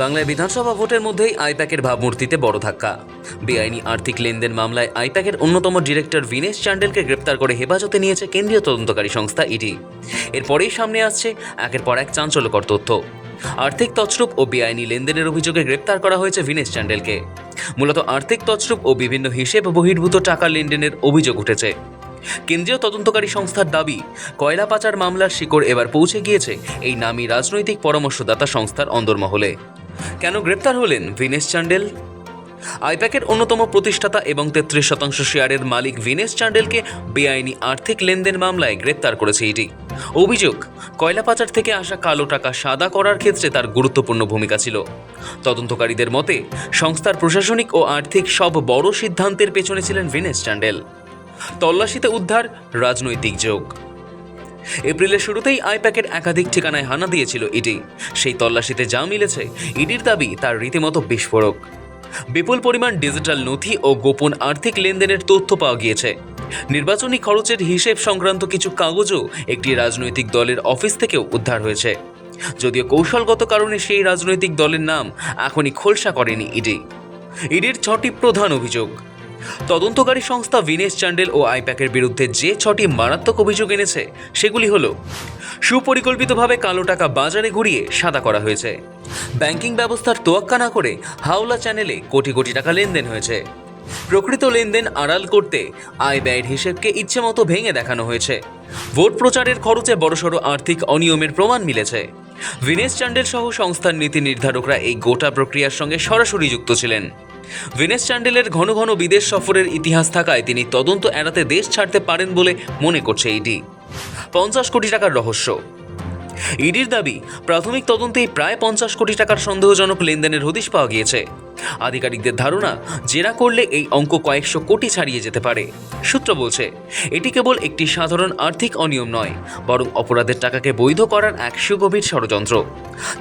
বাংলায় বিধানসভা ভোটের মধ্যেই আইপ্যাকের ভাবমূর্তিতে বড় ধাক্কা। বেআইনি আর্থিক লেনদেন মামলায় আইপ্যাকের অন্যতম ডিরেক্টর ভিনেশ চান্ডেলকে গ্রেপ্তার করে হেফাজতে নিয়েছে কেন্দ্রীয় তদন্তকারী সংস্থা ইডি। এরপরেই সামনে আসছে একের পর এক চাঞ্চল্যকর তথ্য। আর্থিক তছরূপ ও বেআইনি লেনদেনের অভিযোগে গ্রেপ্তার করা হয়েছে ভিনেশ চান্ডেলকে। মূলত আর্থিক তছরূপ ও বিভিন্ন হিসেব বহির্ভূত টাকা লেনদেনের অভিযোগ উঠেছে। কেন্দ্রীয় তদন্তকারী সংস্থার দাবি, কয়লা পাচার মামলার শিকড় এবার পৌঁছে গিয়েছে এই নামী রাজনৈতিক পরামর্শদাতা সংস্থার অন্দরমহলে। কেন গ্রেপ্তার হলেন ভিনেশ চান্ডেল? আইপ্যাকের অন্যতম প্রতিষ্ঠাতা এবং 33% শেয়ারের মালিক ভিনেশ চান্ডেলকে বেআইনি আর্থিক লেনদেন মামলায় গ্রেপ্তার করেছে ইডি। অভিযোগ, কয়লা পাচার থেকে আসা কালো টাকা সাদা করার ক্ষেত্রে তার গুরুত্বপূর্ণ ভূমিকা ছিল। তদন্তকারীদের মতে, সংস্থার প্রশাসনিক ও আর্থিক সব বড় সিদ্ধান্তের পেছনে ছিলেন ভিনেশ চান্ডেল। তল্লাশিতে উদ্ধার, রাজনৈতিক যোগ। এপ্রিলের শুরুতেই আইপ্যাকের একাধিক ঠিকানায় হানা দিয়েছিল ইডি। সেই তল্লাশিতে যা মিলেছে, ইডির দাবি তার রীতিমতো বিস্ফোরক। বিপুল পরিমাণ ডিজিটাল নথি ও গোপন আর্থিক লেনদেনের তথ্য পাওয়া গিয়েছে। নির্বাচনী খরচের হিসেব সংক্রান্ত কিছু কাগজও একটি রাজনৈতিক দলের অফিস থেকেও উদ্ধার হয়েছে। যদিও কৌশলগত কারণে সেই রাজনৈতিক দলের নাম এখনই খোলসা করেনি ইডি। ইডির 6টি প্রধান অভিযোগ। তদন্তকারী সংস্থা ভিনেশ চান্ডেল ও আইপ্যাকের বিরুদ্ধে যে 6টি মারাত্মক অভিযোগ এনেছে, সেগুলি হল: সুপরিকল্পিতভাবে কালো টাকা বাজারে ঘুরিয়ে সাদা করা হয়েছে, ব্যাংকিং ব্যবস্থার তোয়াক্কা না করে হাওলা চ্যানেলে কোটি কোটি টাকা লেনদেন হয়েছে, প্রকৃত লেনদেন আড়াল করতে আয় ব্যয়ের হিসেবকে ইচ্ছেমতো ভেঙে দেখানো হয়েছে, ভোট প্রচারের খরচে বড়সড় আর্থিক অনিয়মের প্রমাণ মিলেছে। ভিনেশ চান্ডেল সহ সংস্থার নীতি নির্ধারকরা এই গোটা প্রক্রিয়ার সঙ্গে সরাসরি যুক্ত ছিলেন। ভিনেশ চান্ডেলের ঘন ঘন বিদেশ সফরের ইতিহাস থাকায় তিনি তদন্ত এড়াতে দেশ ছাড়তে পারেন বলে মনে করছে ইডি। 50 কোটি টাকার রহস্য। ইডির দাবি, প্রাথমিক তদন্তেই প্রায় 50 কোটি টাকার সন্দেহজনক লেনদেনের হদিশ পাওয়া গিয়েছে। আধিকারিকদের ধারণা, জেরা করলে এই অঙ্ক কয়েকশো কোটি ছাড়িয়ে যেতে পারে। সূত্র বলছে, এটি কেবল একটি সাধারণ আর্থিক অনিয়ম নয়, বরং অপরাধের টাকাকে বৈধ করার এক সুগভীর ষড়যন্ত্র।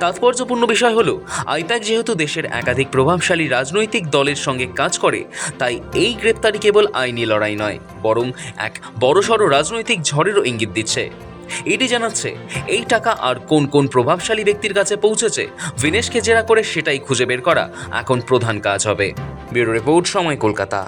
তাৎপর্যপূর্ণ বিষয় হলো, আইপ্যাক যেহেতু দেশের একাধিক প্রভাবশালী রাজনৈতিক দলের সঙ্গে কাজ করে, তাই এই গ্রেপ্তারি কেবল আইনি লড়াই নয়, বরং এক বড়সড় রাজনৈতিক ঝড়েরও ইঙ্গিত দিচ্ছে। ইডি জানাচ্ছে, এই টাকা আর কোন কোন প্রভাবশালী ব্যক্তির কাছে পৌঁছেছে, ভিনেশকে জেরা করে সেটাই খুঁজে বের করা এখন প্রধান কাজ হবে। ব্যুরো রিপোর্ট, সময়, কলকাতা।